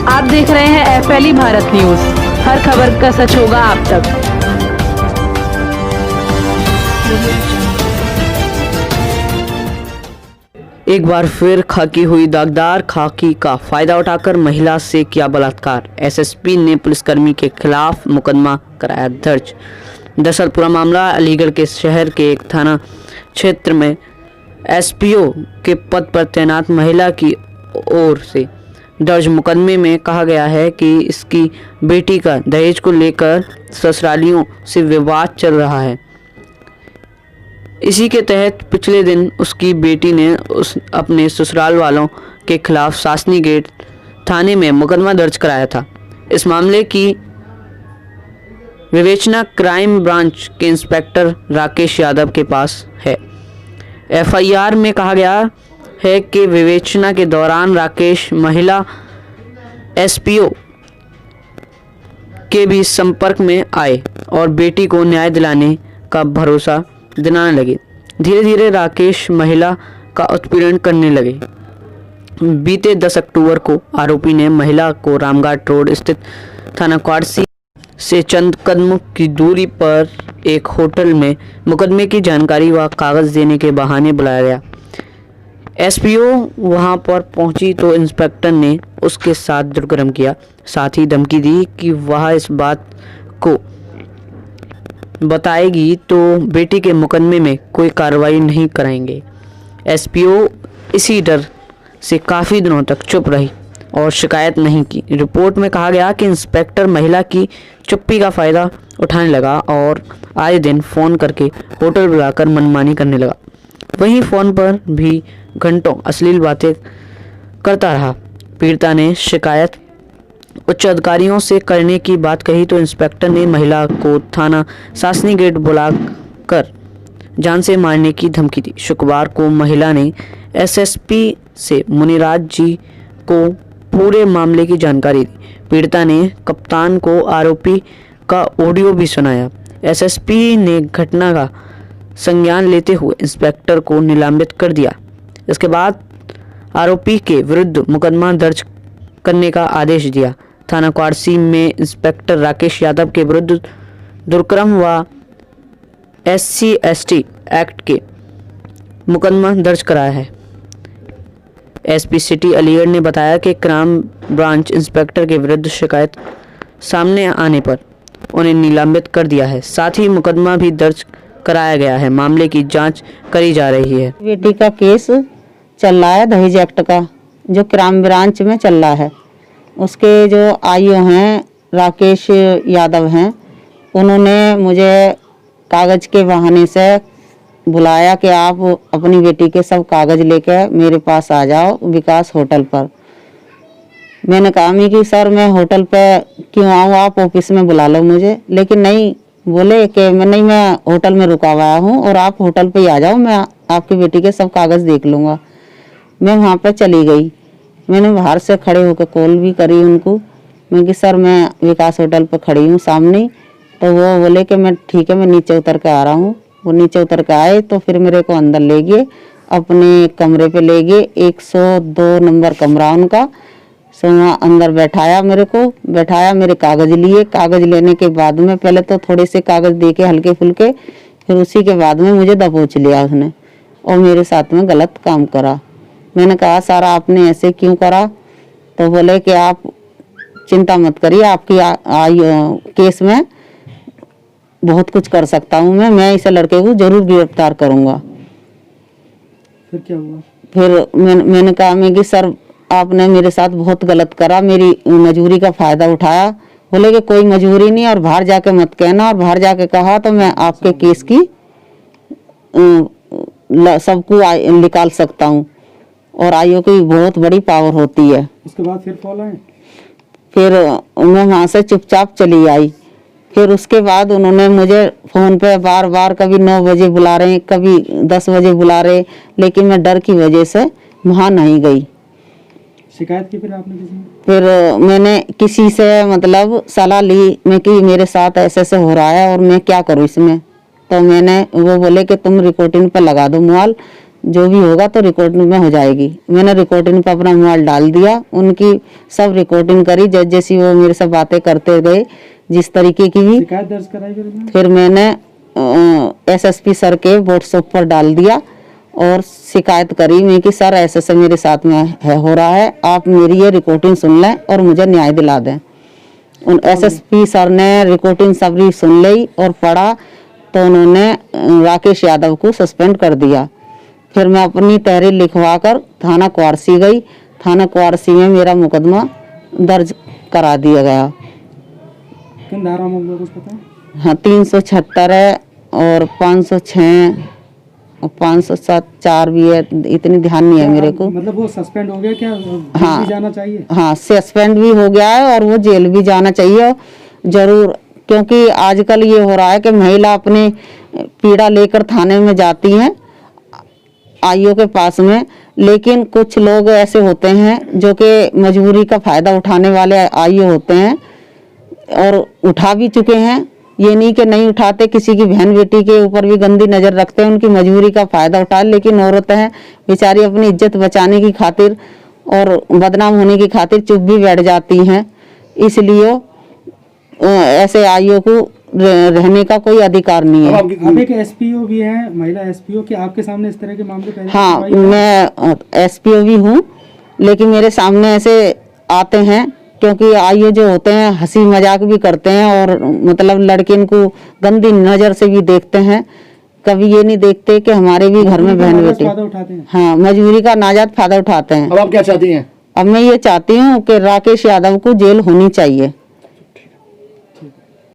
आप देख रहे हैं एफएलई भारत न्यूज। हर खबर का सच होगा आप तक। एक बार फिर खाकी हुई दागदार। खाकी का फायदा उठाकर महिला से किया बलात्कार। एसएसपी ने पुलिसकर्मी के खिलाफ मुकदमा कराया दर्ज। दरअसल पूरा मामला अलीगढ़ के शहर के एक थाना क्षेत्र में एसपीओ के पद पर तैनात महिला की ओर से दर्ज मुकदमे में कहा गया है कि इसकी बेटी का दहेज को लेकर ससुरालियों से विवाद चल रहा है। इसी के तहत पिछले दिन उसकी बेटी ने अपने ससुराल वालों के खिलाफ सासनी गेट थाने में मुकदमा दर्ज कराया था। इस मामले की विवेचना क्राइम ब्रांच के इंस्पेक्टर राकेश यादव के पास है। एफआईआर में कहा गया है कि विवेचना के दौरान राकेश महिला एसपीओ के भी संपर्क में आए और बेटी को न्याय दिलाने का भरोसा दिलाने लगे। धीरे धीरे राकेश महिला का उत्पीड़न करने लगे। बीते 10 अक्टूबर को आरोपी ने महिला को रामघाट रोड स्थित थाना क्वार्सी से चंद कदमों की दूरी पर एक होटल में मुकदमे की जानकारी व कागज देने के बहाने बुलाया गया। एसपीओ वहां पर पहुंची तो इंस्पेक्टर ने उसके साथ दुष्कर्म किया, साथ ही धमकी दी कि वह इस बात को बताएगी तो बेटी के मुकदमे में कोई कार्रवाई नहीं कराएंगे। एसपीओ इसी डर से काफ़ी दिनों तक चुप रही और शिकायत नहीं की। रिपोर्ट में कहा गया कि इंस्पेक्टर महिला की चुप्पी का फ़ायदा उठाने लगा और आए दिन फ़ोन करके होटल बुलाकर मनमानी करने लगा। वहीं फ़ोन पर भी घंटों अश्लील बातें करता रहा। पीड़िता ने शिकायत उच्च अधिकारियों से करने की बात कही तो इंस्पेक्टर ने महिला को थाना सासनी गेट बुलाकर जान से मारने की धमकी दी। शुक्रवार को महिला ने एसएसपी से मुनिराज जी को पूरे मामले की जानकारी दी। पीड़िता ने कप्तान को आरोपी का ऑडियो भी सुनाया। एसएसपी ने घटना का संज्ञान लेते हुए इंस्पेक्टर को निलंबित कर दिया। इसके बाद आरोपी के विरुद्ध मुकदमा दर्ज करने का आदेश दिया। थाना क्वार्सी में इंस्पेक्टर राकेश यादव के विरुद्ध दुष्कर्म व SC/ST एक्ट के मुकदमा दर्ज कराया है। एसपी सिटी अलीगढ़ ने बताया कि क्राइम ब्रांच इंस्पेक्टर के विरुद्ध शिकायत सामने आने पर उन्हें निलंबित कर दिया है। साथ ही मुकदमा भी दर्ज कराया गया है। मामले की जांच करी जा रही है। बेटी का केस चल रहा है दहेज एक्ट का, जो क्राइम ब्रांच में चल रहा है। उसके जो आईओ हैं राकेश यादव हैं, उन्होंने मुझे कागज़ के बहाने से बुलाया कि आप अपनी बेटी के सब कागज़ लेकर मेरे पास आ जाओ विकास होटल पर। मैंने कहा कि सर मैं होटल पे क्यों आऊँ, आप ऑफिस में बुला लो मुझे। लेकिन नहीं, बोले कि मैं होटल में रुका हुआ हूँ और आप होटल पे ही आ जाओ, मैं आपकी बेटी के सब कागज़ देख लूँगा। मैं वहाँ पे चली गई। मैंने बाहर से खड़े होकर कॉल भी करी उनको। मैं कि सर मैं विकास होटल पर खड़ी हूँ सामने। तो वो बोले कि मैं ठीक है, मैं नीचे उतर के आ रहा हूँ। वो नीचे उतर के आए तो फिर मेरे को अंदर ले गए, अपने कमरे पे ले गए। 102 नंबर कमरा उनका। सो वहाँ अंदर बैठाया, मेरे कागज़ लिए। कागज़ लेने के बाद में पहले तो थोड़े से कागज़ दे के हल्के फुल्के, फिर उसी के बाद में मुझे दबोच लिया उसने और मेरे साथ में गलत काम करा। मैंने कहा सर आपने ऐसे क्यों करा? तो बोले कि आप चिंता मत करिए, आपकी केस में बहुत कुछ कर सकता हूँ मैं इस लड़के को जरूर गिरफ्तार करूँगा। फिर क्या हुआ? फिर मैंने कहा कि सर आपने मेरे साथ बहुत गलत करा, मेरी मजबूरी का फ़ायदा उठाया। बोले कि कोई मजबूरी नहीं और बाहर जाके मत कहना, और बाहर जाके कहा तो मैं आपके केस की सबको निकाल सकता हूँ और आईओ की बहुत बड़ी पावर होती है। उसके बाद फिर कॉल आए? फिर मैं वहाँ से चुपचाप चली आई। फिर उसके बाद उन्होंने मुझे फ़ोन पे बार बार कभी 9 बजे बुला रहे, कभी 10 बजे बुला रहे, लेकिन मैं डर की वजह से वहाँ नहीं गई। शिकायत की फिर आपने किसी? फिर मैंने किसी से मतलब सलाह ली मैं कि मेरे साथ ऐसे हो रहा है और मैं क्या करूँ इसमें। तो मैंने वो बोले कि तुम रिकॉर्डिंग पे लगा दो मोबाइल, जो भी होगा तो रिकॉर्डिंग में हो जाएगी। मैंने रिकॉर्डिंग पर अपना मोबाइल डाल दिया, उनकी सब रिकॉर्डिंग करी, जैसी वो मेरे से बातें करते गए जिस तरीके की भी। शिकायत दर्ज कराई फिर इसमें? फिर मैंने एसएसपी सर के व्हाट्सएप पर डाल दिया और शिकायत करी मैं कि सर ऐसे मेरे साथ में हो रहा है, आप मेरी ये रिकॉर्डिंग सुन लें और मुझे न्याय दिला दें। उन एसएसपी सर ने रिकॉर्डिंग सबरी सुन ली और पढ़ा तो उन्होंने राकेश यादव को सस्पेंड कर दिया। फिर मैं अपनी तहरीर लिखवा कर थाना क्वारसी गई। थाना क्वारसी में मेरा मुकदमा दर्ज करा दिया गया। किन धारा में कुछ पता है? हाँ, 376 है और 506 और 507 4 भी है, इतनी ध्यान नहीं है मेरे को। मतलब वो सस्पेंड हो गया क्या? हाँ। भी जाना चाहिए? हाँ, सस्पेंड भी हो गया है और वो जेल भी जाना चाहिए जरूर, क्योंकि आजकल ये हो रहा है कि महिला अपनी पीड़ा लेकर थाने में जाती हैं आईओ के पास में, लेकिन कुछ लोग ऐसे होते हैं जो कि मजबूरी का फायदा उठाने वाले आईओ होते हैं और उठा भी चुके हैं। ये नहीं कि नहीं उठाते, किसी की बहन बेटी के ऊपर भी गंदी नज़र रखते हैं, उनकी मजबूरी का फायदा उठा, लेकिन औरतें हैं बेचारी अपनी इज्जत बचाने की खातिर और बदनाम होने की खातिर चुप भी बैठ जाती हैं। इसलिए ऐसे आईओ को रहने का कोई अधिकार नहीं है। अब एक एसपीओ भी है, महिला एसपीओ, कि आपके सामने इस तरह के मामले पहले? हाँ, मैं एसपीओ भी हूँ, लेकिन मेरे सामने ऐसे आते हैं क्योंकि आईओ जो होते हैं हंसी मजाक भी करते हैं और मतलब लड़किन को गंदी नज़र से भी देखते हैं। कभी ये नहीं देखते कि हमारे भी घर में बहन बेटी। हाँ, मजबूरी का नाजायज फायदा उठाते हैं। अब आप क्या चाहती हैं? अब मैं ये चाहती हूँ कि राकेश यादव को जेल होनी चाहिए।